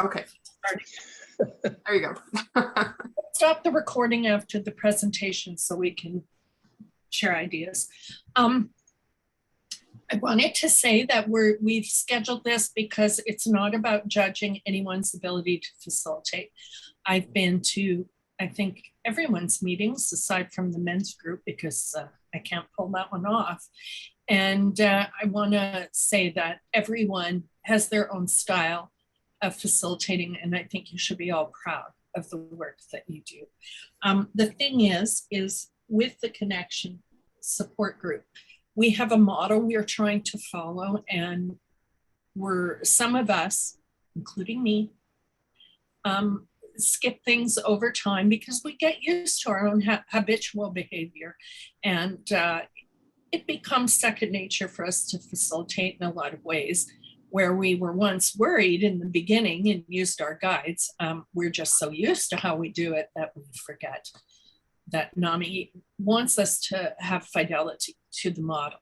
Okay. There you go. Stop the recording after the presentation so we can share ideas. I wanted to say that we've scheduled this because it's not about judging anyone's ability to facilitate. I've been to, I think, everyone's meetings aside from the men's group because I can't pull that one off. And I want to say that everyone has their own style of facilitating, and I think you should be all proud of the work that you do. The thing is with the Connection support group, we have a model we're trying to follow, and some of us, including me, skip things over time because we get used to our own habitual behavior, and it becomes second nature for us to facilitate in a lot of ways. Where we were once worried in the beginning and used our guides, we're just so used to how we do it that we forget that NAMI wants us to have fidelity to the model.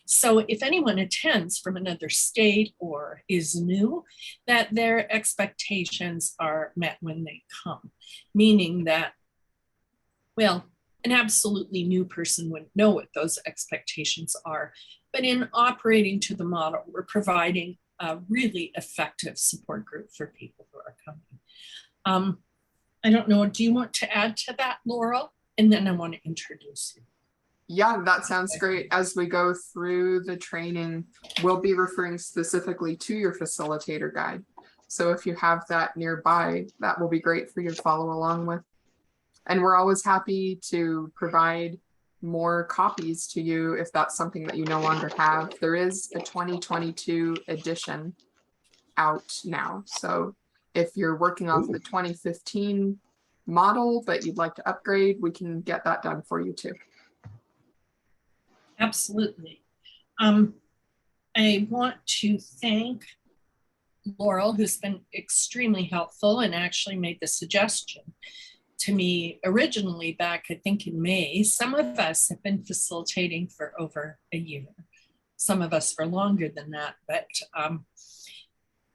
So if anyone attends from another state or is new, that their expectations are met when they come, meaning that, well, an absolutely new person wouldn't know what those expectations are. But in operating to the model, we're providing a really effective support group for people who are coming. I don't know, do you want to add to that, Laurel? And then I want to introduce you. Yeah, that sounds great. As we go through the training, we'll be referring specifically to your facilitator guide. So if you have that nearby, that will be great for you to follow along with. And we're always happy to provide more copies to you if that's something that you no longer have. There is a 2022 edition out now. So if you're working off the 2015 model, but you'd like to upgrade, we can get that done for you too. Absolutely. I want to thank Laurel, who's been extremely helpful and actually made the suggestion to me originally back, I think in May. Some of us have been facilitating for over a year, some of us for longer than that, but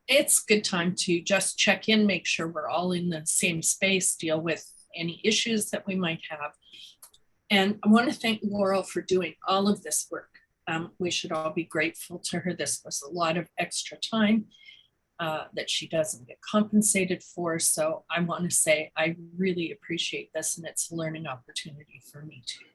it's a good time to just check in, make sure we're all in the same space, deal with any issues that we might have. And I want to thank Laurel for doing all of this work. We should all be grateful to her. This was a lot of extra time that she doesn't get compensated for. So I want to say I really appreciate this, and it's a learning opportunity for me too.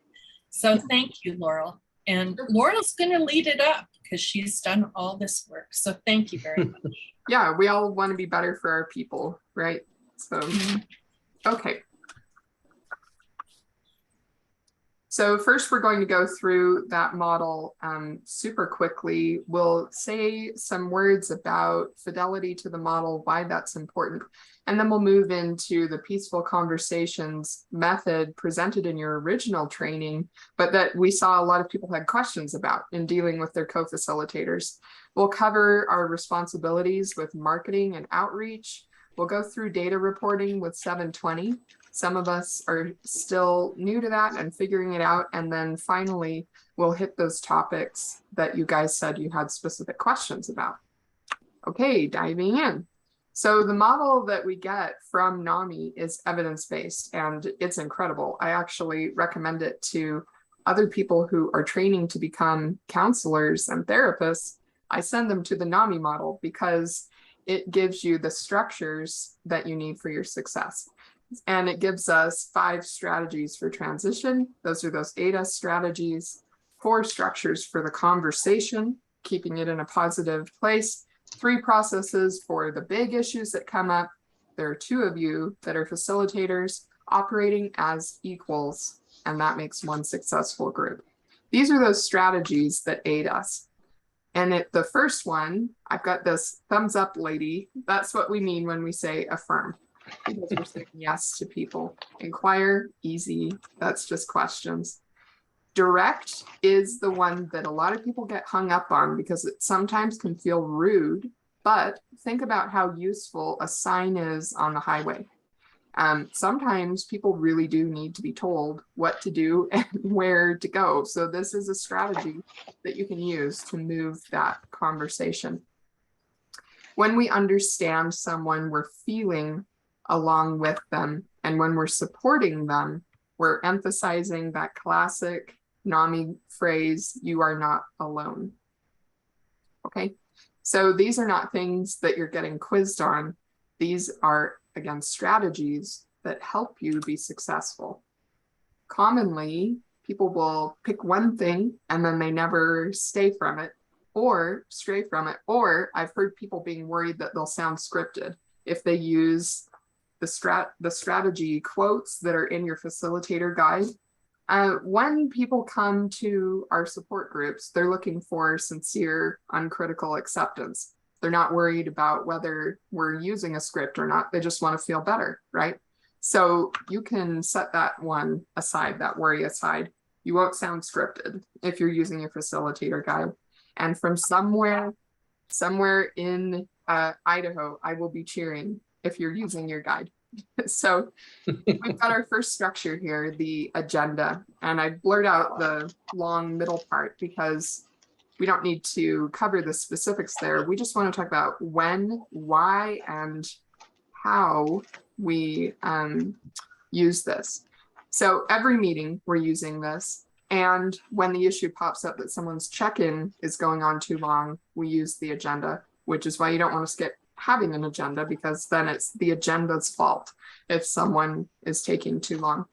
So thank you, Laurel. And Laurel's going to lead it up because she's done all this work. So thank you very much. Yeah, we all want to be better for our people, right? So, okay. So first we're going to go through that model super quickly. We'll say some words about fidelity to the model, why that's important, and then we'll move into the peaceful conversations method presented in your original training, but that we saw a lot of people had questions about in dealing with their co-facilitators. We'll cover our responsibilities with marketing and outreach. We'll go through data reporting with 720. Some of us are still new to that and figuring it out. And then finally, we'll hit those topics that you guys said you had specific questions about. Okay, diving in. So the model that we get from NAMI is evidence-based, and it's incredible. I actually recommend it to other people who are training to become counselors and therapists. I send them to the NAMI model because it gives you the structures that you need for your success. And it gives us 5 strategies for transition. Those are those ADA strategies, 4 structures for the conversation, keeping it in a positive place, 3 processes for the big issues that come up. There are 2 of you that are facilitators operating as equals, and that makes 1 successful group. These are those strategies that aid us. And the first one, I've got this thumbs up lady. That's what we mean when we say affirm. Because we're saying yes to people. Inquire, easy, that's just questions. Direct is the one that a lot of people get hung up on because it sometimes can feel rude, but think about how useful a sign is on the highway. Sometimes people really do need to be told what to do and where to go. So this is a strategy that you can use to move that conversation. When we understand someone, we're feeling along with them. And when we're supporting them, we're emphasizing that classic NAMI phrase, you are not alone. Okay, so these are not things that you're getting quizzed on. These are, again, strategies that help you be successful. Commonly, people will pick one thing and then they never stay from it or stray from it. Or I've heard people being worried that they'll sound scripted if they use the strategy quotes that are in your facilitator guide. When people come to our support groups, they're looking for sincere, uncritical acceptance. They're not worried about whether we're using a script or not. They just want to feel better, right? So you can set that one aside, that worry aside. You won't sound scripted if you're using your facilitator guide. And from somewhere in Idaho, I will be cheering if you're using your guide. So we've got our first structure here, the agenda, and I blurred out the long middle part because we don't need to cover the specifics there. We just want to talk about when, why, and how we use this. So every meeting we're using this. And when the issue pops up that someone's check-in is going on too long, we use the agenda, which is why you don't want to skip having an agenda, because then it's the agenda's fault if someone is taking too long.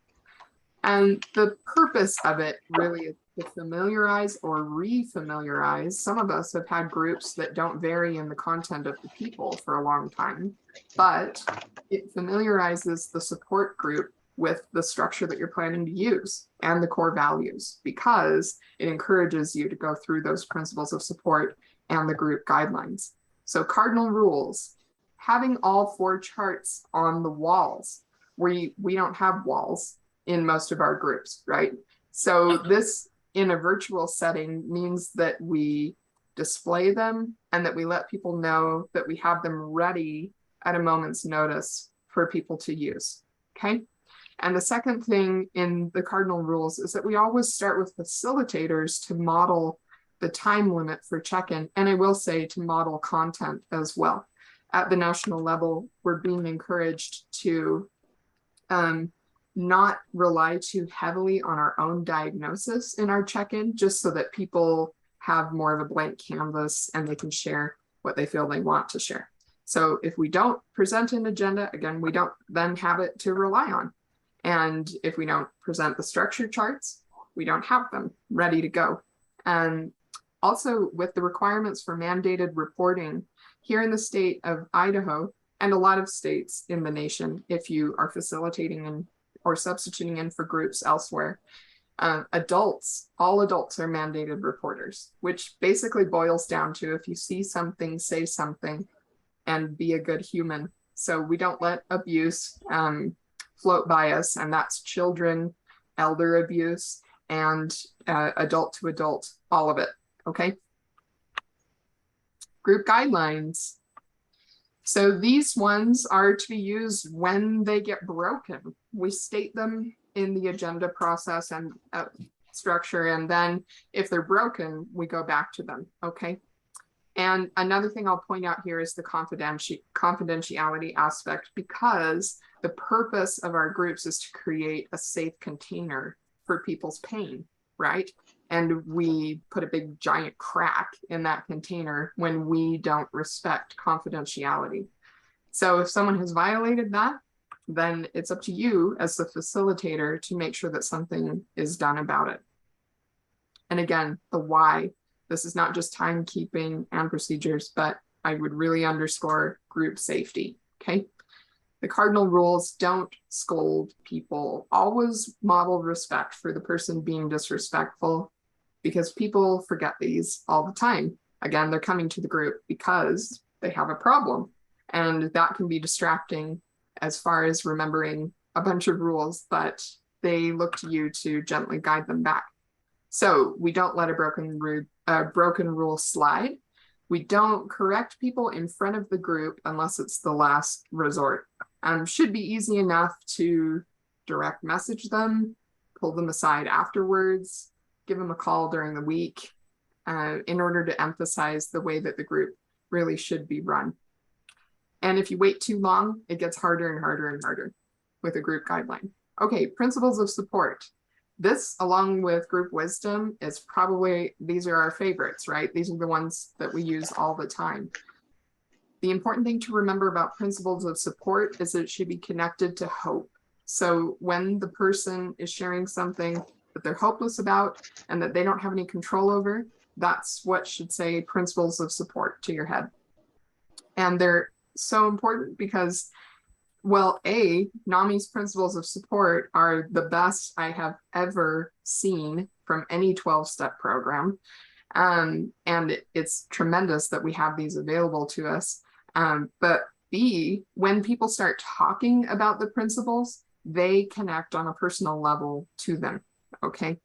And the purpose of it really is to familiarize or re-familiarize. Some of us have had groups that don't vary in the content of the people for a long time, but it familiarizes the support group with the structure that you're planning to use and the core values, because it encourages you to go through those principles of support and the group guidelines. So cardinal rules, having all 4 charts on the walls. We don't have walls in most of our groups, right? So this in a virtual setting means that we display them and that we let people know that we have them ready at a moment's notice for people to use, okay? And the second thing in the cardinal rules is that we always start with facilitators to model the time limit for check-in. And I will say to model content as well. At the national level, we're being encouraged to not rely too heavily on our own diagnosis in our check-in, just so that people have more of a blank canvas and they can share what they feel they want to share. So if we don't present an agenda, again, we don't then have it to rely on. And if we don't present the structure charts, we don't have them ready to go. And also with the requirements for mandated reporting here in the state of Idaho and a lot of states in the nation, if you are facilitating and or substituting in for groups elsewhere, all adults are mandated reporters, which basically boils down to if you see something, say something, and be a good human. So we don't let abuse float by us, and that's children, elder abuse, and adult to adult, all of it. Okay. Group guidelines. So these ones are to be used when they get broken. We state them in the agenda process and structure, and then if they're broken, we go back to them. Okay. And another thing I'll point out here is the confidentiality aspect, because the purpose of our groups is to create a safe container for people's pain, right? And we put a big giant crack in that container when we don't respect confidentiality. So if someone has violated that, then it's up to you as the facilitator to make sure that something is done about it. And again, the why. This is not just timekeeping and procedures, but I would really underscore group safety, okay? The cardinal rules: don't scold people. Always model respect for the person being disrespectful, because people forget these all the time. Again, they're coming to the group because they have a problem, and that can be distracting as far as remembering a bunch of rules, but they look to you to gently guide them back. So we don't let a broken rule slide. We don't correct people in front of the group unless it's the last resort. Should be easy enough to direct message them, pull them aside afterwards, give them a call during the week in order to emphasize the way that the group really should be run. And if you wait too long, it gets harder and harder and harder with a group guideline. Okay, principles of support. This, along with group wisdom, is probably, these are our favorites, right? These are the ones that we use all the time. The important thing to remember about principles of support is that it should be connected to hope. So when the person is sharing something that they're hopeless about and that they don't have any control over, that's what should say principles of support to your head. And they're so important because, well, NAMI's principles of support are the best I have ever seen from any 12-step program. And it's tremendous that we have these available to us. But B, when people start talking about the principles, they connect on a personal level to them, okay?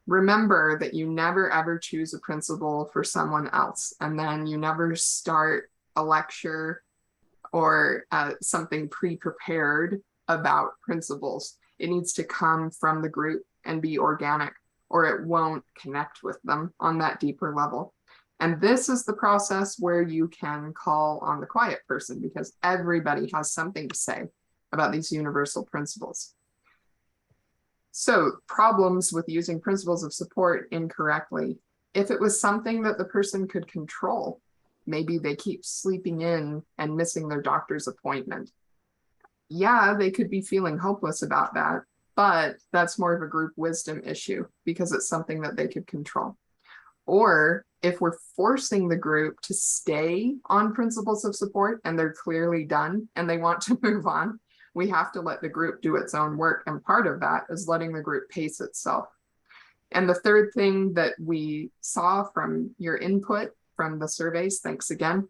Remember that you never ever choose a principle for someone else, and then you never start a lecture or something pre-prepared about principles. It needs to come from the group and be organic, or it won't connect with them on that deeper level. And this is the process where you can call on the quiet person, because everybody has something to say about these universal principles. So problems with using principles of support incorrectly. If it was something that the person could control, maybe they keep sleeping in and missing their doctor's appointment. Yeah, they could be feeling hopeless about that, but that's more of a group wisdom issue because it's something that they could control. Or if we're forcing the group to stay on principles of support and they're clearly done and they want to move on, we have to let the group do its own work. And part of that is letting the group pace itself. And the third thing that we saw from your input from the surveys, thanks again,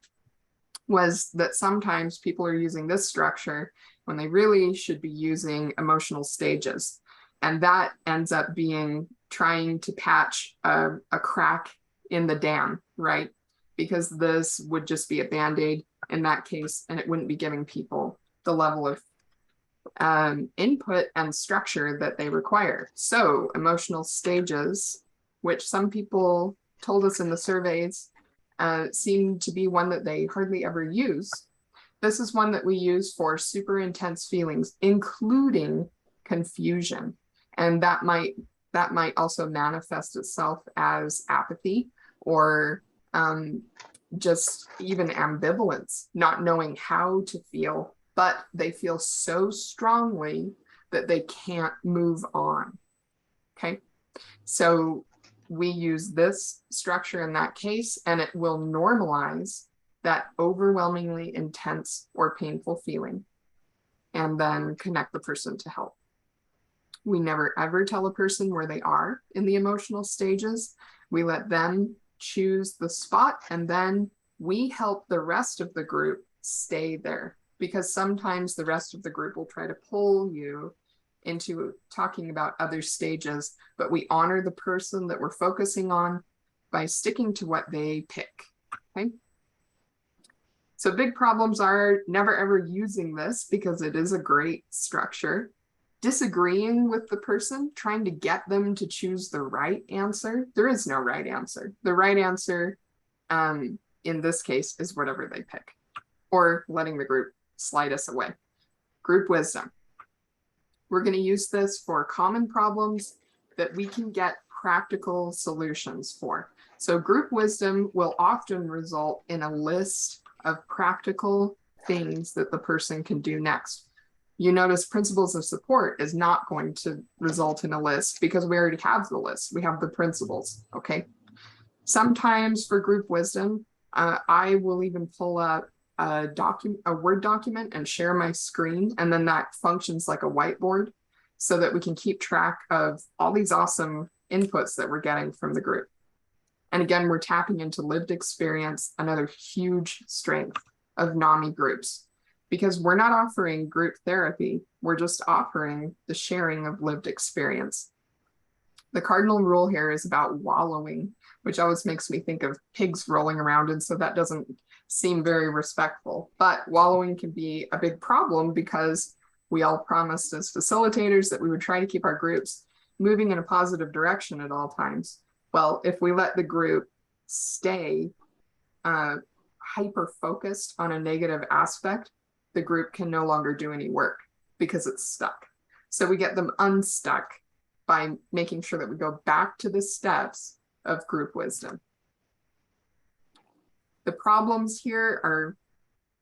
was that sometimes people are using this structure when they really should be using emotional stages. And that ends up being trying to patch a crack in the dam, right? Because this would just be a Band-Aid in that case, and it wouldn't be giving people the level of input and structure that they require. So emotional stages, which some people told us in the surveys, seem to be one that they hardly ever use. This is one that we use for super intense feelings, including confusion. And that might also manifest itself as apathy or just even ambivalence, not knowing how to feel, but they feel so strongly that they can't move on. Okay, so we use this structure in that case, and it will normalize that overwhelmingly intense or painful feeling and then connect the person to help. We never ever tell a person where they are in the emotional stages. We let them choose the spot, and then we help the rest of the group stay there, because sometimes the rest of the group will try to pull you into talking about other stages, but we honor the person that we're focusing on by sticking to what they pick, okay? So big problems are never ever using this because it is a great structure. Disagreeing with the person, trying to get them to choose the right answer. There is no right answer. The right answer in this case is whatever they pick, or letting the group slide us away. Group wisdom. We're going to use this for common problems that we can get practical solutions for. So group wisdom will often result in a list of practical things that the person can do next. You notice principles of support is not going to result in a list because we already have the list. We have the principles, okay? Sometimes for group wisdom, I will even pull up a Word document and share my screen, and then that functions like a whiteboard so that we can keep track of all these awesome inputs that we're getting from the group. And again, we're tapping into lived experience, another huge strength of NAMI groups, because we're not offering group therapy, we're just offering the sharing of lived experience. The cardinal rule here is about wallowing, which always makes me think of pigs rolling around, and so that doesn't seem very respectful. But wallowing can be a big problem because we all promised as facilitators that we would try to keep our groups moving in a positive direction at all times. Well, if we let the group stay hyper focused on a negative aspect, the group can no longer do any work because it's stuck. So we get them unstuck by making sure that we go back to the steps of group wisdom. The problems here are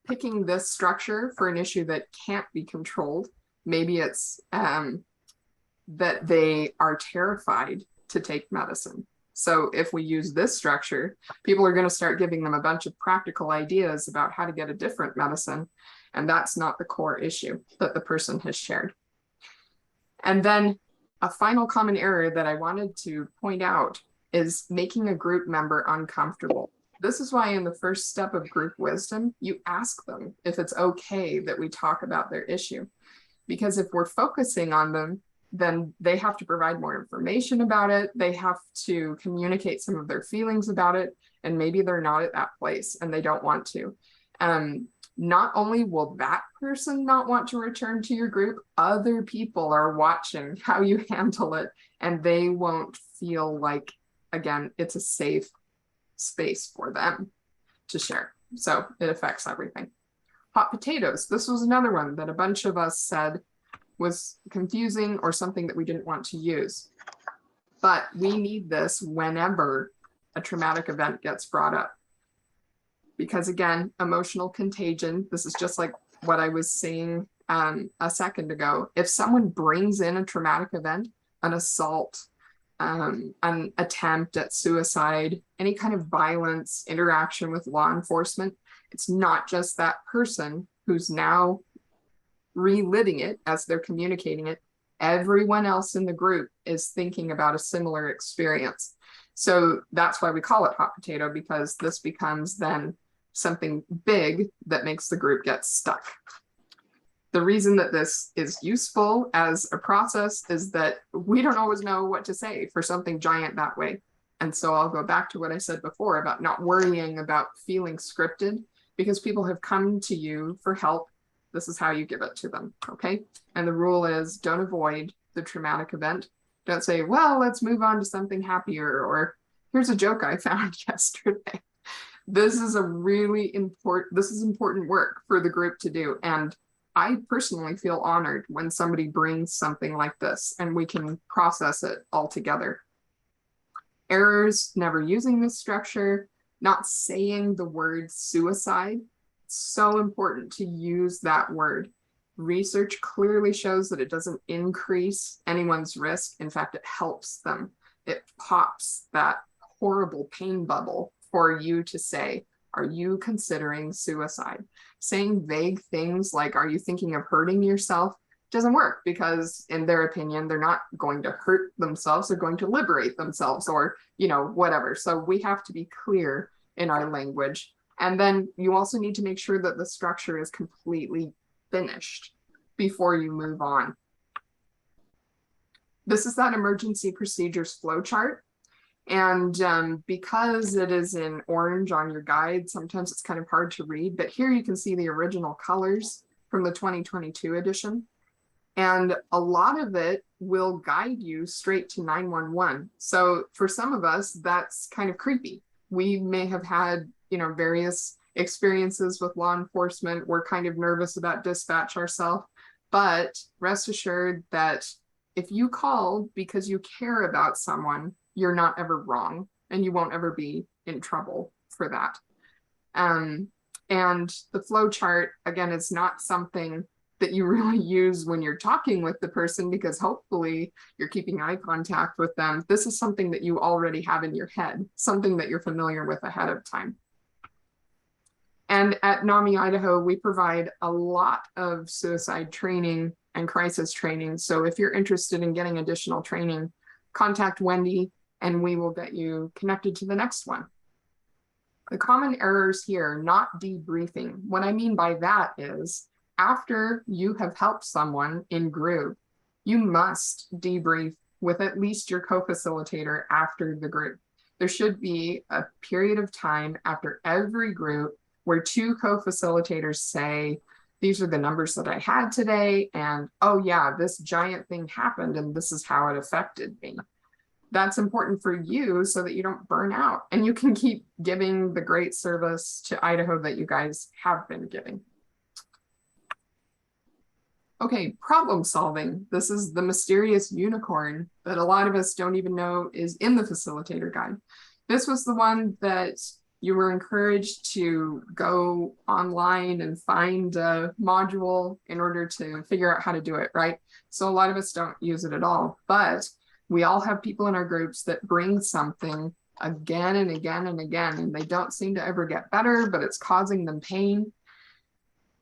picking this structure for an issue that can't be controlled. Maybe it's that they are terrified to take medicine. So if we use this structure, people are going to start giving them a bunch of practical ideas about how to get a different medicine. And that's not the core issue that the person has shared. And then a final common error that I wanted to point out is making a group member uncomfortable. This is why in the first step of group wisdom, you ask them if it's okay that we talk about their issue. Because if we're focusing on them, then they have to provide more information about it. They have to communicate some of their feelings about it. And maybe they're not at that place and they don't want to. Not only will that person not want to return to your group, other people are watching how you handle it, and they won't feel like, again, it's a safe space for them to share. So it affects everything. Hot potatoes. This was another one that a bunch of us said was confusing or something that we didn't want to use. But we need this whenever a traumatic event gets brought up. Because again, emotional contagion, this is just like what I was saying a second ago. If someone brings in a traumatic event, an assault, an attempt at suicide, any kind of violence, interaction with law enforcement, it's not just that person who's now reliving it as they're communicating it. Everyone else in the group is thinking about a similar experience. So that's why we call it hot potato, because this becomes then something big that makes the group get stuck. The reason that this is useful as a process is that we don't always know what to say for something giant that way. And so I'll go back to what I said before about not worrying about feeling scripted, because people have come to you for help. This is how you give it to them, okay? And the rule is don't avoid the traumatic event. Don't say, well, let's move on to something happier, or here's a joke I found yesterday. This is important work for the group to do. And I personally feel honored when somebody brings something like this and we can process it all together. Errors, never using this structure, not saying the word suicide. It's so important to use that word. Research clearly shows that it doesn't increase anyone's risk. In fact, it helps them. It pops that horrible pain bubble for you to say, are you considering suicide? Saying vague things like, are you thinking of hurting yourself? Doesn't work, because in their opinion, they're not going to hurt themselves. They're going to liberate themselves, or, whatever. So we have to be clear in our language. And then you also need to make sure that the structure is completely finished before you move on. This is that emergency procedures flowchart. And because it is in orange on your guide, sometimes it's kind of hard to read, but here you can see the original colors from the 2022 edition. And a lot of it will guide you straight to 911. So for some of us, that's kind of creepy. We may have had, various experiences with law enforcement. We're kind of nervous about dispatch ourselves, but rest assured that if you call because you care about someone, you're not ever wrong, and you won't ever be in trouble for that. And the flow chart, again, is not something that you really use when you're talking with the person, because hopefully you're keeping eye contact with them. This is something that you already have in your head, something that you're familiar with ahead of time. And at NAMI, Idaho, we provide a lot of suicide training and crisis training. So if you're interested in getting additional training, contact Wendy and we will get you connected to the next one. The common errors here, not debriefing. What I mean by that is, after you have helped someone in group, you must debrief with at least your co-facilitator after the group. There should be a period of time after every group where two co-facilitators say, these are the numbers that I had today, and oh yeah, this giant thing happened and this is how it affected me. That's important for you so that you don't burn out and you can keep giving the great service to Idaho that you guys have been giving. Okay, problem solving. This is the mysterious unicorn that a lot of us don't even know is in the facilitator guide. This was the one that you were encouraged to go online and find a module in order to figure out how to do it, right? So a lot of us don't use it at all, but we all have people in our groups that bring something again and again and again, and they don't seem to ever get better, but it's causing them pain.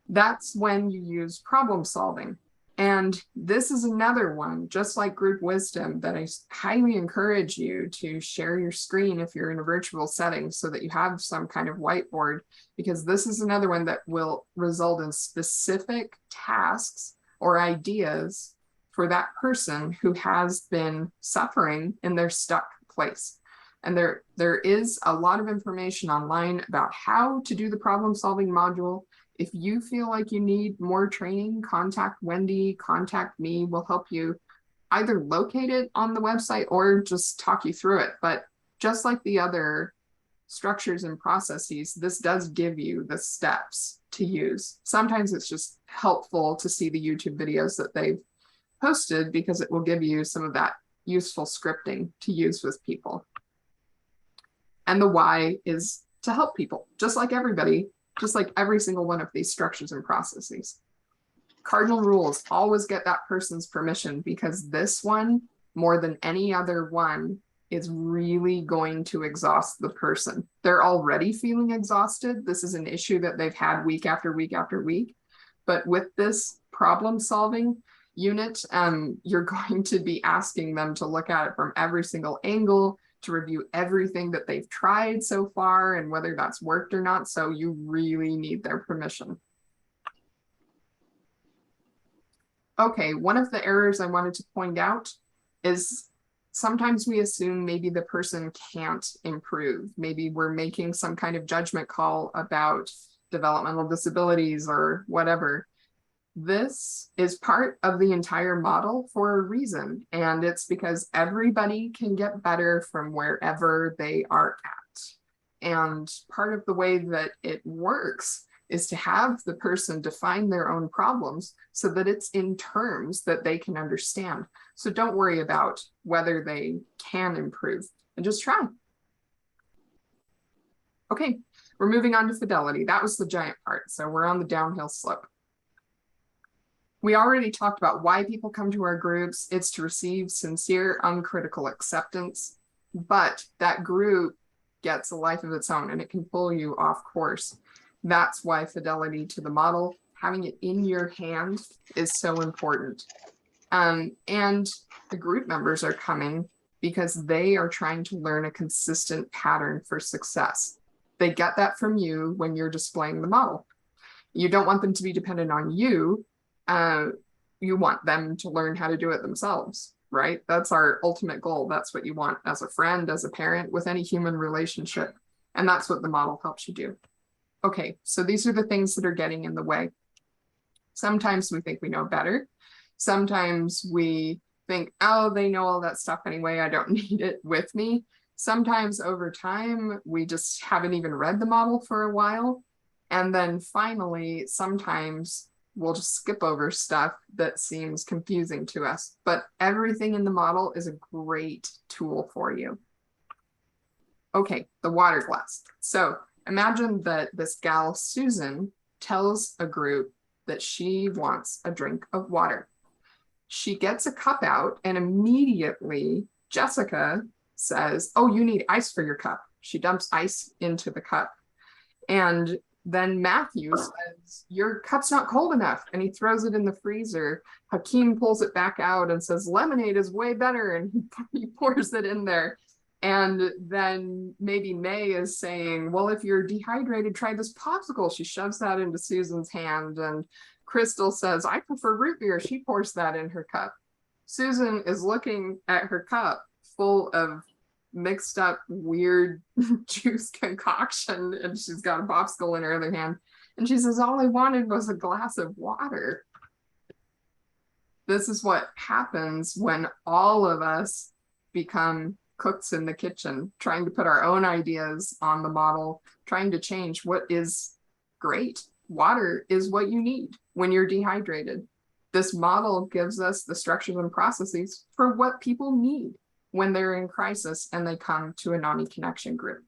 That's when you use problem solving. And this is another one, just like group wisdom, that I highly encourage you to share your screen if you're in a virtual setting so that you have some kind of whiteboard, because this is another one that will result in specific tasks or ideas for that person who has been suffering in their stuck place. And there is a lot of information online about how to do the problem solving module. If you feel like you need more training, contact Wendy, contact me. We'll help you either locate it on the website or just talk you through it. But just like the other structures and processes, this does give you the steps to use. Sometimes it's just helpful to see the YouTube videos that they've posted because it will give you some of that useful scripting to use with people. And the why is to help people, just like everybody, just like every single one of these structures and processes. Cardinal rules, always get that person's permission, because this one, more than any other one, is really going to exhaust the person. They're already feeling exhausted. This is an issue that they've had week after week after week. But with this problem solving unit, you're going to be asking them to look at it from every single angle, to review everything that they've tried so far and whether that's worked or not. So you really need their permission. Okay, one of the errors I wanted to point out is sometimes we assume maybe the person can't improve. Maybe we're making some kind of judgment call about developmental disabilities or whatever. This is part of the entire model for a reason, and it's because everybody can get better from wherever they are at. And part of the way that it works is to have the person define their own problems so that it's in terms that they can understand. So don't worry about whether they can improve and just try. Okay, we're moving on to fidelity. That was the giant part. So we're on the downhill slope. We already talked about why people come to our groups. It's to receive sincere, uncritical acceptance, but that group gets a life of its own and it can pull you off course. That's why fidelity to the model, having it in your hand, is so important. And the group members are coming because they are trying to learn a consistent pattern for success. They get that from you when you're displaying the model. You don't want them to be dependent on you. You want them to learn how to do it themselves, right? That's our ultimate goal. That's what you want as a friend, as a parent, with any human relationship. And that's what the model helps you do. Okay, so these are the things that are getting in the way. Sometimes we think we know better. Sometimes we think, oh, they know all that stuff anyway, I don't need it with me. Sometimes over time, we just haven't even read the model for a while. And then finally, sometimes we'll just skip over stuff that seems confusing to us. But everything in the model is a great tool for you. Okay, the water glass. So imagine that this gal, Susan, tells a group that she wants a drink of water. She gets a cup out and immediately Jessica says, oh, you need ice for your cup. She dumps ice into the cup. And then Matthew says, your cup's not cold enough. And he throws it in the freezer. Hakeem pulls it back out and says, lemonade is way better. And he pours it in there. And then maybe May is saying, well, if you're dehydrated, try this popsicle. She shoves that into Susan's hand. And Crystal says, I prefer root beer. She pours that in her cup. Susan is looking at her cup full of mixed up weird juice concoction, and she's got a popsicle in her other hand, and she says, all I wanted was a glass of water. This is what happens when all of us become cooks in the kitchen, trying to put our own ideas on the model, trying to change what is great. Water is what you need when you're dehydrated. This model gives us the structures and processes for what people need when they're in crisis and they come to a NAMI connection group.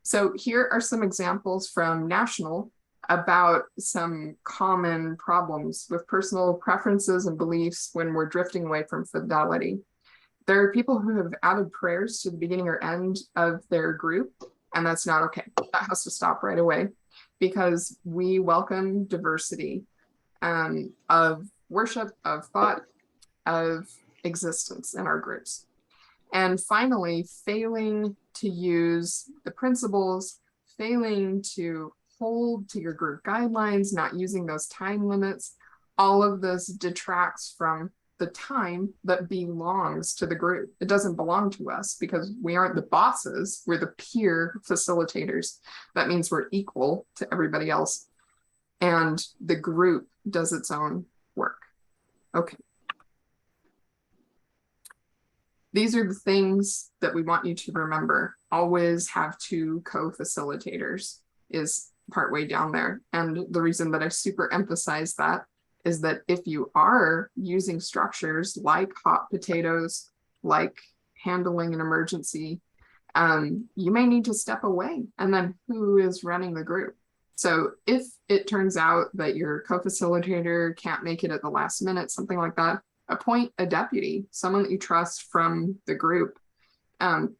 So here are some examples from national about some common problems with personal preferences and beliefs when we're drifting away from fidelity. There are people who have added prayers to the beginning or end of their group, and that's not okay. That has to stop right away, because we welcome diversity of worship, of thought, of existence in our groups. And finally, failing to use the principles, failing to hold to your group guidelines, not using those time limits, all of this detracts from the time that belongs to the group. It doesn't belong to us because we aren't the bosses, we're the peer facilitators. That means we're equal to everybody else. And the group does its own work. Okay. These are the things that we want you to remember. Always have 2 co-facilitators is partway down there. And the reason that I super emphasize that is that if you are using structures like hot potatoes, like handling an emergency, you may need to step away. And then who is running the group? So if it turns out that your co-facilitator can't make it at the last minute, something like that, appoint a deputy, someone that you trust from the group,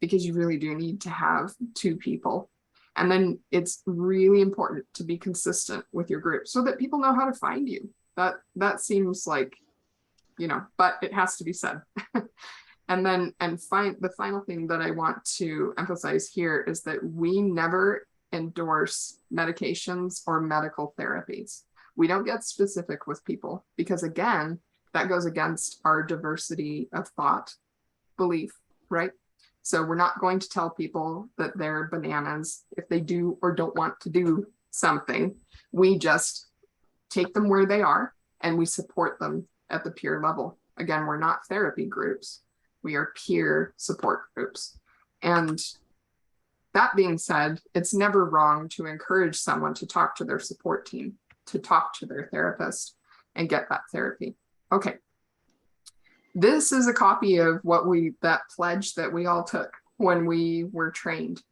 because you really do need to have 2 people. And then it's really important to be consistent with your group so that people know how to find you. That seems like, but it has to be said. And then, the final thing that I want to emphasize here is that we never endorse medications or medical therapies. We don't get specific with people because, again, that goes against our diversity of thought, belief, right? So we're not going to tell people that they're bananas if they do or don't want to do something. We just take them where they are and we support them at the peer level. Again, we're not therapy groups. We are peer support groups. And that being said, it's never wrong to encourage someone to talk to their support team, to talk to their therapist and get that therapy. Okay. This is a copy of that pledge that we all took when we were trained.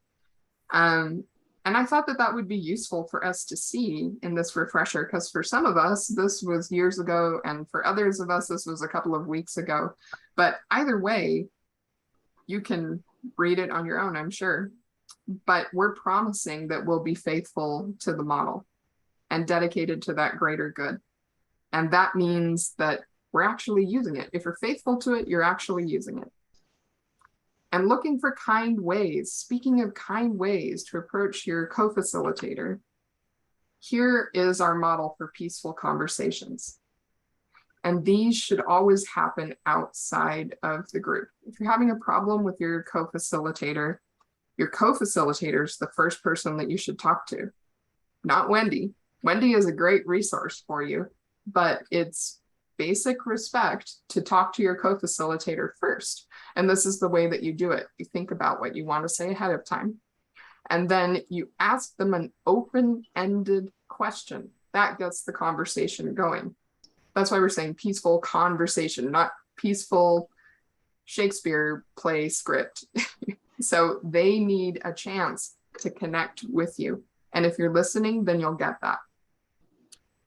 And I thought that would be useful for us to see in this refresher, because for some of us, this was years ago, and for others of us, this was a couple of weeks ago. But either way, you can read it on your own, I'm sure. But we're promising that we'll be faithful to the model and dedicated to that greater good. And that means that we're actually using it. If you're faithful to it, you're actually using it. And looking for kind ways, speaking of kind ways to approach your co-facilitator, here is our model for peaceful conversations. And these should always happen outside of the group. If you're having a problem with your co-facilitator is the first person that you should talk to, not Wendy. Wendy is a great resource for you, but it's basic respect to talk to your co-facilitator first. And this is the way that you do it. You think about what you want to say ahead of time. And then you ask them an open-ended question. That gets the conversation going. That's why we're saying peaceful conversation, not peaceful Shakespeare play script. So they need a chance to connect with you. And if you're listening, then you'll get that.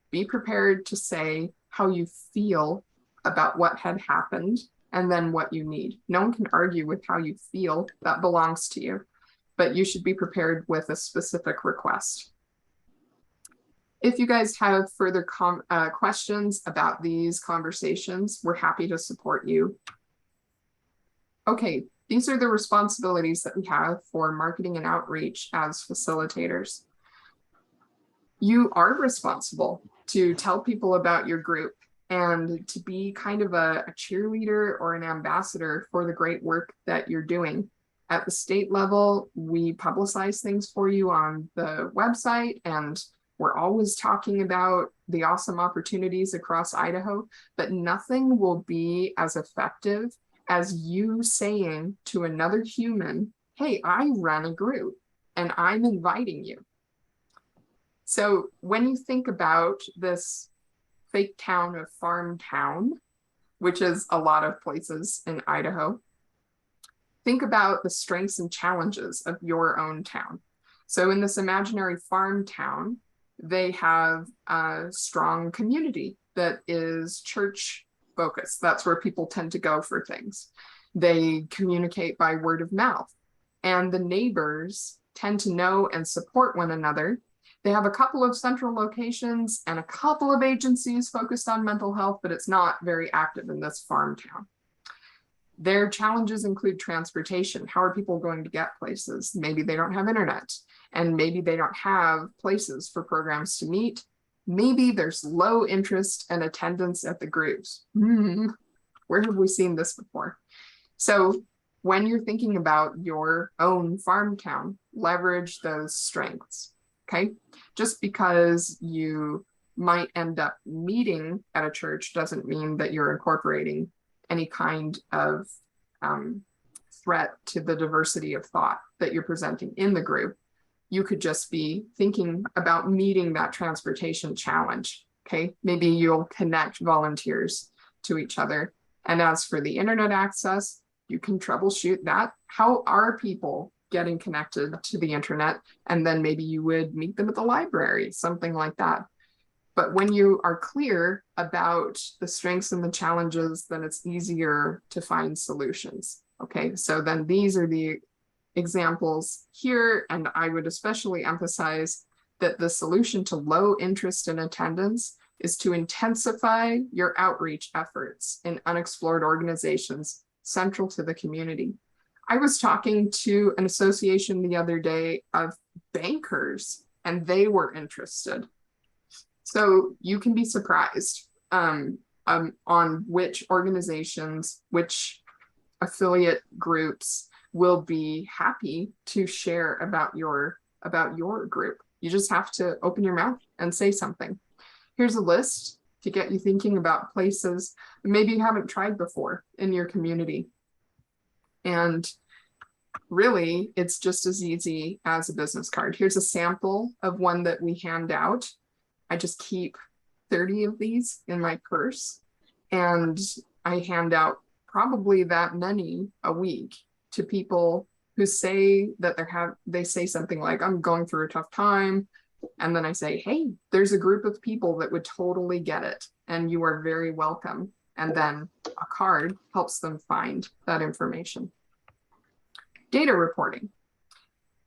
Be prepared to say how you feel about what had happened and then what you need. No one can argue with how you feel. That belongs to you. But you should be prepared with a specific request. If you guys have further questions about these conversations, we're happy to support you. Okay, these are the responsibilities that we have for marketing and outreach as facilitators. You are responsible to tell people about your group and to be kind of a cheerleader or an ambassador for the great work that you're doing. At the state level, we publicize things for you on the website, and we're always talking about the awesome opportunities across Idaho, but nothing will be as effective as you saying to another human, hey, I run a group and I'm inviting you. So when you think about this fake town of Farm Town, which is a lot of places in Idaho, think about the strengths and challenges of your own town. So in this imaginary farm town, they have a strong community that is church focused. That's where people tend to go for things. They communicate by word of mouth, and the neighbors tend to know and support one another. They have a couple of central locations and a couple of agencies focused on mental health, but it's not very active in this farm town. Their challenges include transportation. How are people going to get places? Maybe they don't have internet, and maybe they don't have places for programs to meet. Maybe there's low interest and attendance at the groups. Where have we seen this before? So when you're thinking about your own farm town, leverage those strengths, okay? Just because you might end up meeting at a church doesn't mean that you're incorporating any kind of threat to the diversity of thought that you're presenting in the group. You could just be thinking about meeting that transportation challenge, okay? Maybe you'll connect volunteers to each other. And as for the internet access, you can troubleshoot that. How are people getting connected to the internet? And then maybe you would meet them at the library, something like that. But when you are clear about the strengths and the challenges, then it's easier to find solutions. Okay, so then these are the examples here, and I would especially emphasize that the solution to low interest in attendance is to intensify your outreach efforts in unexplored organizations central to the community. I was talking to an association the other day of bankers, and they were interested. So you can be surprised on which organizations, which affiliate groups will be happy to share about your group. You just have to open your mouth and say something. Here's a list to get you thinking about places maybe you haven't tried before in your community. And really, it's just as easy as a business card. Here's a sample of one that we hand out. I just keep 30 of these in my purse, and I hand out probably that many a week to people who say that they say something like, I'm going through a tough time. And then I say, hey, there's a group of people that would totally get it, and you are very welcome. And then a card helps them find that information. Data reporting.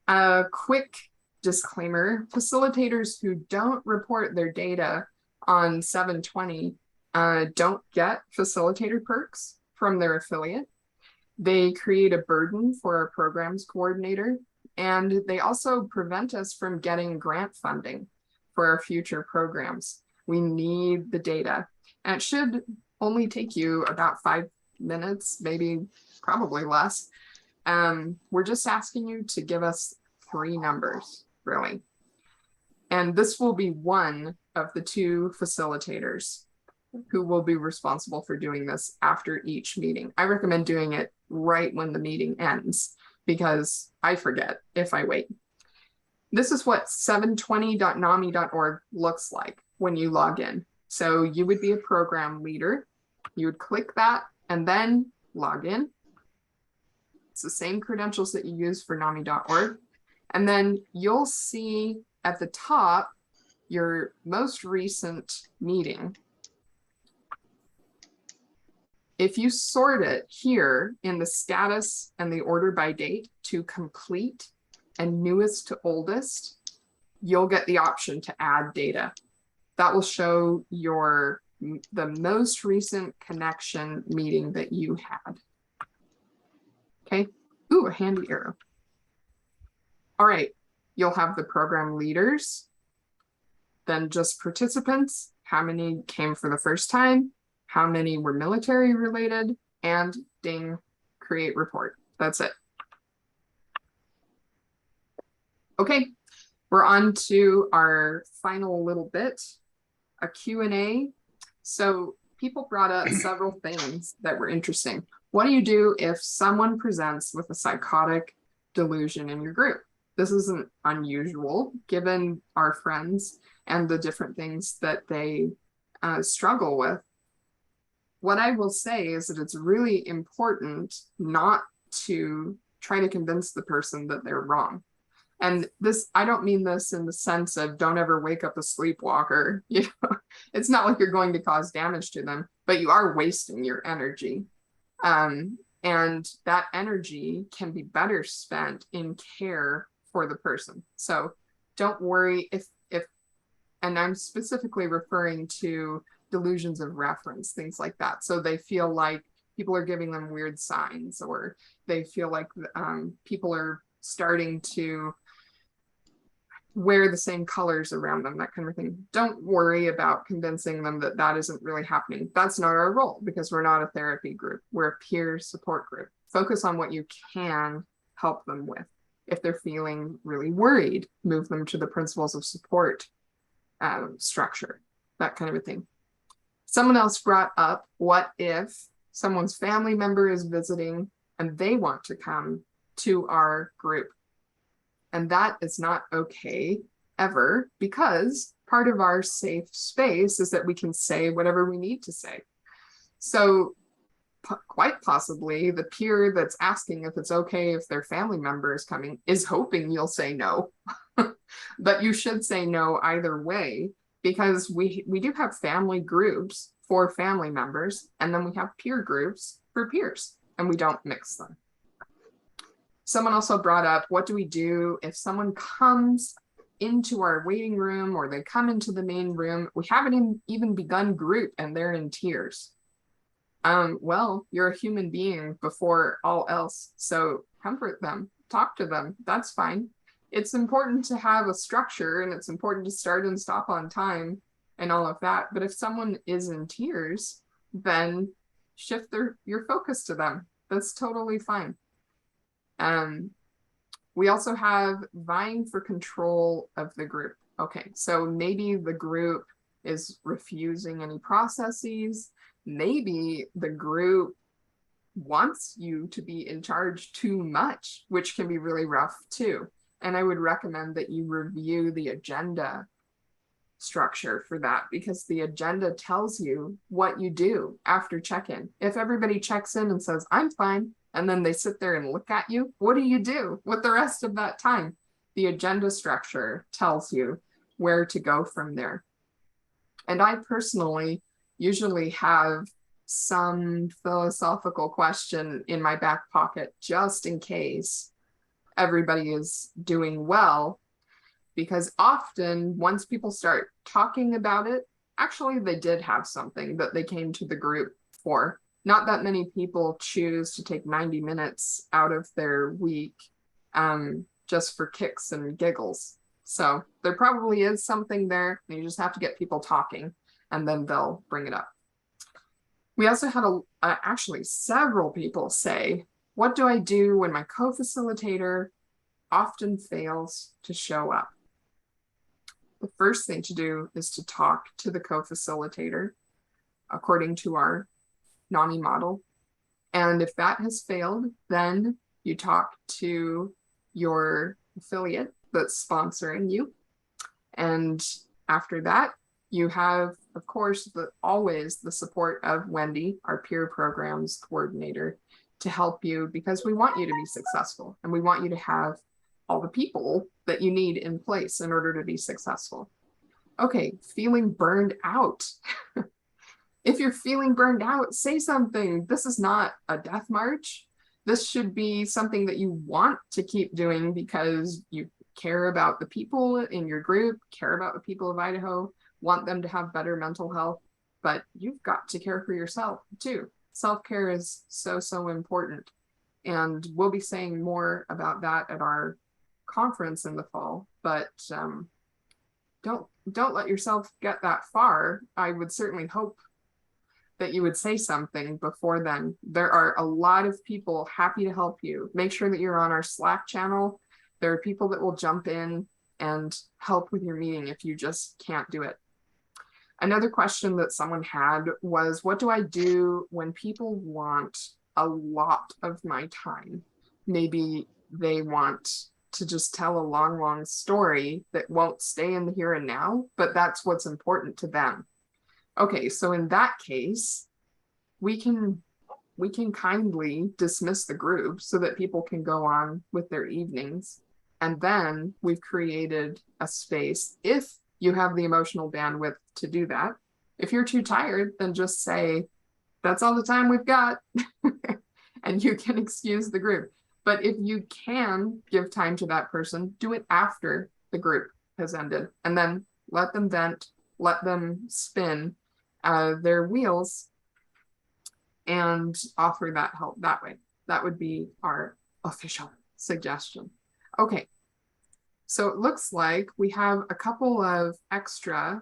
A quick disclaimer, facilitators who don't report their data on 720 don't get facilitator perks from their affiliate. They create a burden for our programs coordinator, and they also prevent us from getting grant funding for our future programs. We need the data, and it should only take you about 5 minutes, maybe probably less. We're just asking you to give us 3 numbers, really. And this will be one of the 2 facilitators who will be responsible for doing this after each meeting. I recommend doing it right when the meeting ends, because I forget if I wait. This is what 720.nami.org looks like when you log in. So you would be a program leader. You would click that and then log in. It's the same credentials that you use for NAMI.org. And then you'll see at the top your most recent meeting. If you sort it here in the status and the order by date to complete and newest to oldest, you'll get the option to add data. That will show the most recent connection meeting that you had. Okay. Ooh, a handy arrow. All right. You'll have the program leaders, then just participants, how many came for the first time, how many were military related, and ding, create report. That's it. Okay, we're on to our final little bit, a Q&A. So people brought up several things that were interesting. What do you do if someone presents with a psychotic delusion in your group? This isn't unusual given our friends and the different things that they struggle with. What I will say is that it's really important not to try to convince the person that they're wrong. And this, I don't mean this in the sense of don't ever wake up a sleepwalker. It's not like you're going to cause damage to them, but you are wasting your energy. And that energy can be better spent in care for the person. So don't worry if, and I'm specifically referring to delusions of reference, things like that. So they feel like people are giving them weird signs, or they feel like people are starting to wear the same colors around them, that kind of thing. Don't worry about convincing them that that isn't really happening. That's not our role because we're not a therapy group. We're a peer support group. Focus on what you can help them with. If they're feeling really worried, move them to the principles of support structure, that kind of a thing. Someone else brought up, what if someone's family member is visiting and they want to come to our group? And that is not okay ever, because part of our safe space is that we can say whatever we need to say. So quite possibly the peer that's asking if it's okay if their family member is coming is hoping you'll say no. But you should say no either way, because we do have family groups for family members, and then we have peer groups for peers, and we don't mix them. Someone also brought up, what do we do if someone comes into our waiting room or they come into the main room? We haven't even begun group and they're in tears. Well, you're a human being before all else. So comfort them, talk to them. That's fine. It's important to have a structure, and it's important to start and stop on time and all of that. But if someone is in tears, then shift your focus to them. That's totally fine. We also have vying for control of the group. Okay, so maybe the group is refusing any processes. Maybe the group wants you to be in charge too much, which can be really rough too. And I would recommend that you review the agenda structure for that, because the agenda tells you what you do after check-in. If everybody checks in and says, I'm fine, and then they sit there and look at you, what do you do with the rest of that time? The agenda structure tells you where to go from there. And I personally usually have some philosophical question in my back pocket just in case everybody is doing well, because often once people start talking about it, actually they did have something that they came to the group for. Not that many people choose to take 90 minutes out of their week just for kicks and giggles. So there probably is something there. You just have to get people talking, and then they'll bring it up. We also had actually several people say, what do I do when my co-facilitator often fails to show up? The first thing to do is to talk to the co-facilitator according to our NAMI model. And if that has failed, then you talk to your affiliate that's sponsoring you. And after that, you have, of course, always the support of Wendy, our peer programs coordinator, to help you, because we want you to be successful and we want you to have all the people that you need in place in order to be successful. Okay, feeling burned out. If you're feeling burned out, say something. This is not a death march. This should be something that you want to keep doing because you care about the people in your group, care about the people of Idaho, want them to have better mental health, but you've got to care for yourself too. Self-care is so, so important. And we'll be saying more about that at our conference in the fall, but don't let yourself get that far. I would certainly hope that you would say something before then. There are a lot of people happy to help you. Make sure that you're on our Slack channel. There are people that will jump in and help with your meeting if you just can't do it. Another question that someone had was, what do I do when people want a lot of my time. Maybe they want to just tell a long, long story that won't stay in the here and now, but that's what's important to them. Okay, so in that case, we can we can kindly dismiss the group so that people can go on with their evenings. And then we've created a space if you have the emotional bandwidth to do that. If you're too tired, then just say, that's all the time we've got. And you can excuse the group. But if you can give time to that person, do it after the group has ended. And then let them vent, let them spin their wheels and offer that help that way. That would be our official suggestion. Okay, so it looks like we have a couple of extra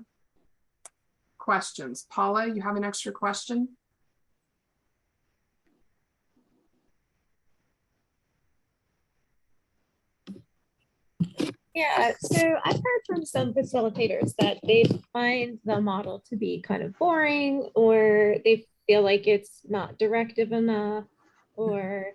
questions. Paula, you have an extra question? Yeah, so I've heard from some facilitators that they find the model to be kind of boring, or they feel like it's not directive enough, or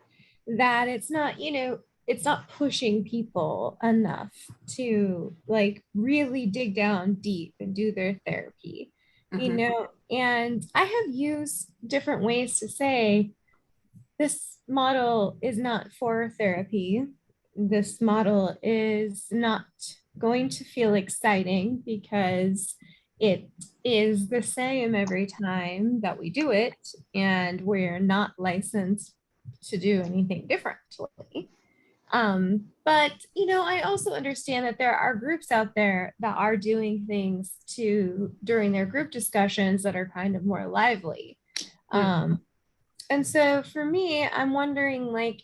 that it's not, it's not pushing people enough to like really dig down deep and do their therapy, Mm-hmm. and I have used different ways to say this model is not for therapy. This model is not going to feel exciting because it is the same every time that we do it, and we're not licensed to do anything differently. But I also understand that there are groups out there that are doing things to during their group discussions that are kind of more lively. And so for me, I'm wondering, like,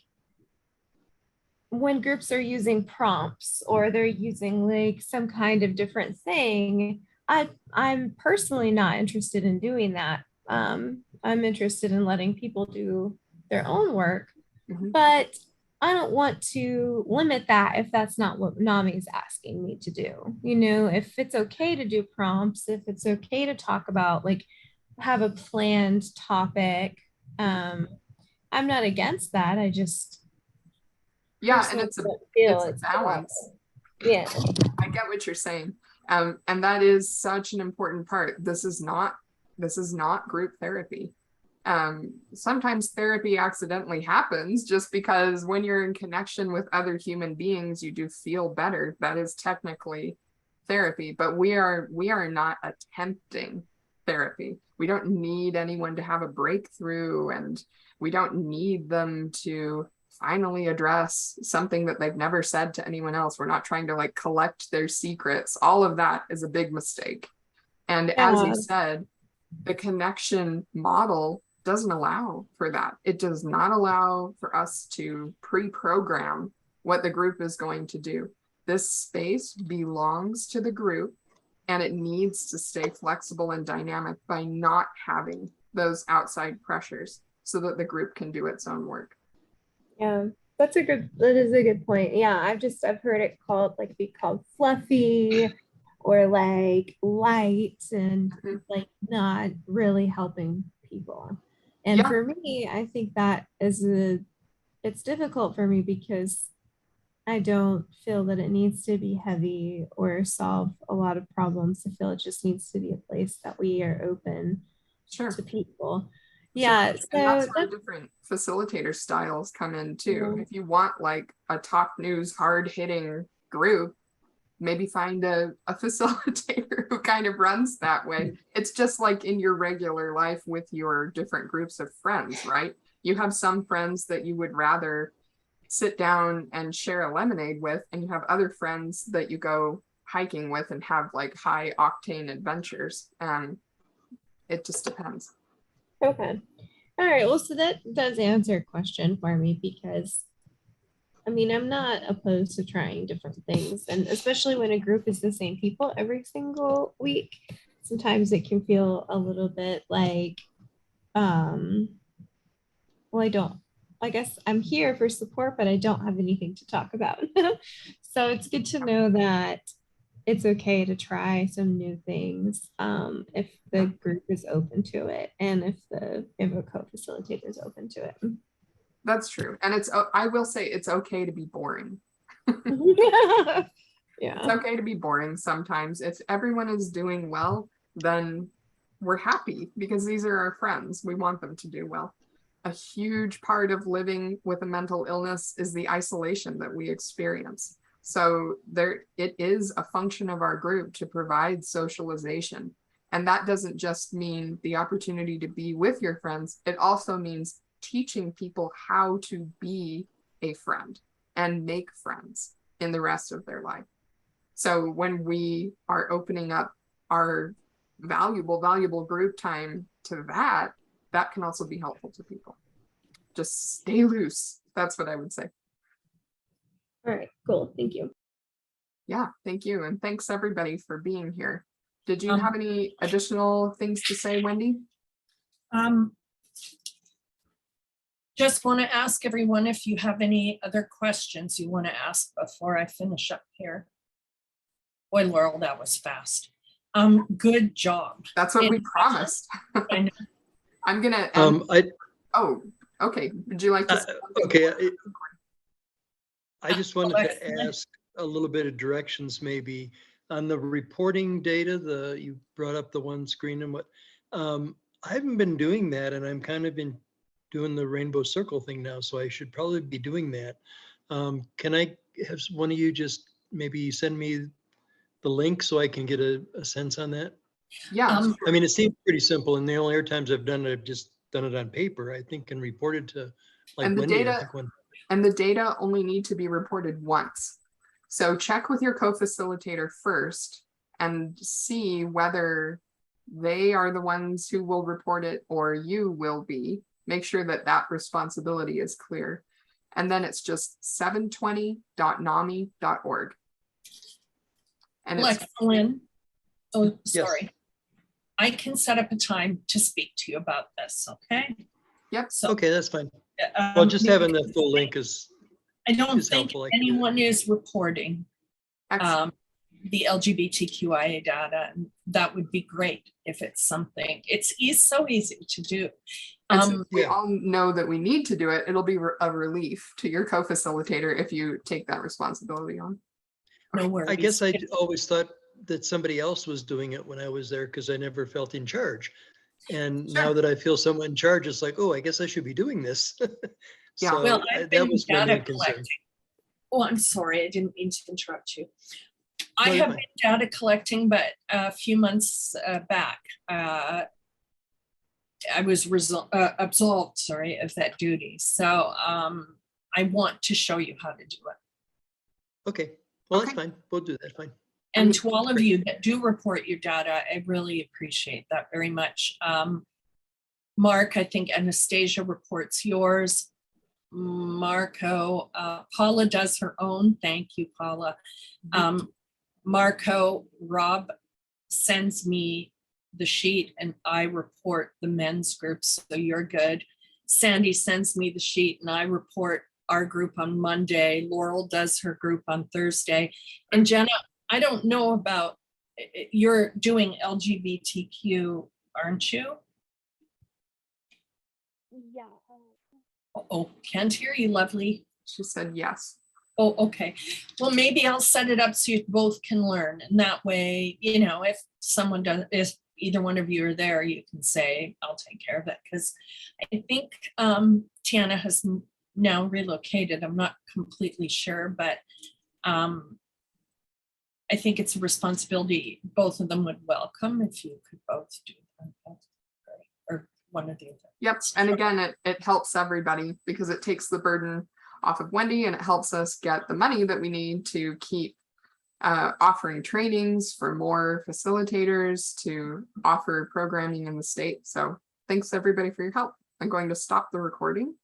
when groups are using prompts or they're using like some kind of different thing, I'm personally not interested in doing that. I'm interested in letting people do their own work, Mm-hmm. but I don't want to limit that if that's not what NAMI is asking me to do. If it's okay to do prompts, if it's okay to talk about, like, have a planned topic, I'm not against that. I just Yeah, and personally don't feel it's a it's balance. yeah. I get what you're saying. And that is such an important part. This is not group therapy. Sometimes therapy accidentally happens just because when you're in connection with other human beings, you do feel better. That is technically therapy, but we are not attempting therapy. We don't need anyone to have a breakthrough, and we don't need them to finally address something that they've never said to anyone else. We're not trying to like collect their secrets. All of that is a big mistake. And as you Yeah. said, the connection model doesn't allow for that. It does not allow for us to pre-program what the group is going to do. This space belongs to the group, and it needs to stay flexible and dynamic by not having those outside pressures so that the group can do its own work. Yeah. That is a good point. Yeah. I've heard it called, like, be called fluffy or like light and Mhm. like not really helping people. And Yeah, for me, I think that it's difficult for me because I don't feel that it needs to be heavy or solve a lot of problems. I feel it just needs to be a place that we are open sure. to people. Sure. Yeah. And that's So where that's different facilitator styles come in too. yeah. If you want like a top news, hard hitting group, maybe find a facilitator who kind of runs that way. It's just like in your regular life with your different groups of friends, right? You have some friends that you would rather sit down and share a lemonade with, and you have other friends that you go hiking with and have like high octane adventures. It just depends. Okay. All right. Well, so that does answer a question for me because I mean, I'm not opposed to trying different things. And especially when a group is the same people every single week, sometimes it can feel a little bit like, um, well, I guess I'm here for support, but I don't have anything to talk about. So it's good to know that it's okay to try some new things if the group is open to it and if a co-facilitator is open to it. That's true. And I will say it's okay to be boring. It's Yeah. okay to be boring sometimes. If everyone is doing well, then we're happy because these are our friends. We want them to do well. A huge part of living with a mental illness is the isolation that we experience. So it is a function of our group to provide socialization. And that doesn't just mean the opportunity to be with your friends. It also means teaching people how to be a friend and make friends in the rest of their life. So when we are opening up our valuable group time to that can also be helpful to people. Just stay loose. That's what I would say. All right, cool. Thank you. Yeah, thank you. And thanks everybody for being here. Did you have any additional things to say, Wendy? Just want to ask everyone if you have any other questions you want to ask before I finish up here. Boy, Laurel, that was fast. Good job. That's what we promised. I know. I'm gonna oh, okay. Would you like to say okay. I just wanted to ask a little bit of directions maybe on the reporting data. You brought up the one screen and what I haven't been doing that, and I'm kind of been doing the rainbow circle thing now, so I should probably be doing that. Can I have one of you just maybe send me the link so I can get a sense on that? Yeah. Sure. I mean, it seems pretty simple, and the only other times I've done it, I've just done it on paper, I think, and reported to like and the Wendy, data I think and the data only need to be reported once. So check with your co-facilitator first and see whether they are the ones who will report it or you will be. Make sure that that responsibility is clear. And then it's just 720.nami.org. And it's Lynn. Oh, Yes. sorry. I can set up a time to speak to you about this, okay? Yep. So, okay, that's fine. Well, just having the full link I don't is think helpful. anyone is reporting the LGBTQIA data, and that would be great if it's something. It's so easy to do. And since we all know that we need to do it, it'll be a relief to your co-facilitator if you take that responsibility on. No worries. I guess I always thought that somebody else was doing it when I was there because I never felt in charge. And now that I feel someone in charge, it's like, oh, I guess I should be doing this. Yeah. So well, I've that been was my data main concern. collecting. Oh, I'm sorry. I didn't mean to interrupt you. No, I you're have fine. been data collecting, but a few months back, I was absolved, of that duty. So I want to show you how to do it. Okay. Well, that's fine. We'll do that. Fine. And to all of you that do report your data, I really appreciate that very much. Mark, I think Anastasia reports yours. Marco, Paula does her own. Thank you, Paula. Marco, Rob sends me the sheet and I report the men's groups, so you're good. Sandy sends me the sheet and I report our group on Monday. Laurel does her group on Thursday. And Jenna, I don't know about, you're doing LGBTQ, aren't you? Yeah. Oh, can't hear you, lovely. She said yes. Oh, okay. Well, maybe I'll set it up so you both can learn. And that way, if someone does, if either one of you are there, you can say, I'll take care of it. Because I think Tiana has now relocated. I'm not completely sure, but I think it's a responsibility both of them would welcome if you could both do that. Or one of the other. Yep. And again, it helps everybody because it takes the burden off of Wendy and it helps us get the money that we need to keep offering trainings for more facilitators to offer programming in the state. So thanks everybody for your help. I'm going to stop the recording.